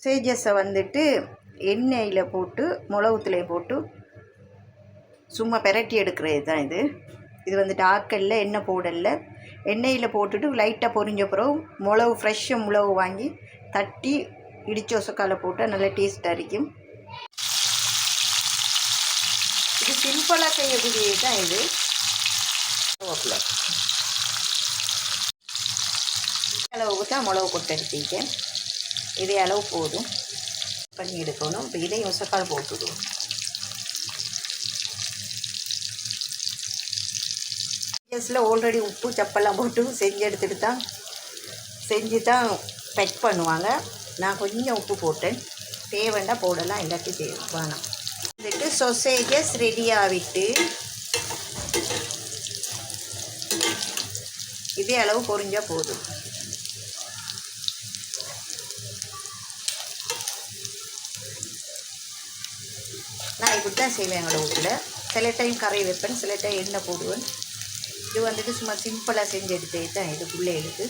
சேஜஸை வந்துட்டு எண்ணெயில் போட்டு மிளகுத்துளையை போட்டு சும்மா பெரட்டி எடுக்கிறது தான் இது. இது வந்துட்டு ஆக்கல்ல எண்ணெய் போடல, எண்ணெயில் போட்டுட்டு லைட்டாக பொரிஞ்ச பிறகு மிளகு ஃப்ரெஷ்ஷாக மிளகு வாங்கி தட்டி இடிச்சு ஒசக்கால போட்டால் நல்லா டேஸ்ட்டாக இருக்கும். இது சிம்பிளாக செய்யக்கூடியது தான் இது. அளவுக்கு தான் மிளகு கொட்டை எடுத்திருக்கேன். இதே அளவு போதும் பண்ணி எடுக்கணும். இப்போ இதையும் ஒசக்கால் போட்டுடுவோம். கேஸில் ஆல்ரெடி உப்பு சப்பெல்லாம் போட்டு செஞ்சு தான் பேக் பண்ணுவாங்க. நான் கொஞ்சம் உப்பு போட்டேன், தேவைண்டா போடலாம், எல்லாத்தையும் வேணாம். வந்துட்டு சொசேஜஸ் ரெடியாக விட்டு இதே அளவு பொரிஞ்சால் போதும். நான் இப்படி தான் செய்வேன் எங்களோட வீட்டில். சில டைம் கரை வைப்பேன், சில டைம் எண்ணெய் போடுவேன். இது வந்துட்டு சும்மா சிம்பிளாக செஞ்சு எடுத்தது தான் இது பிள்ளைகளுக்கு.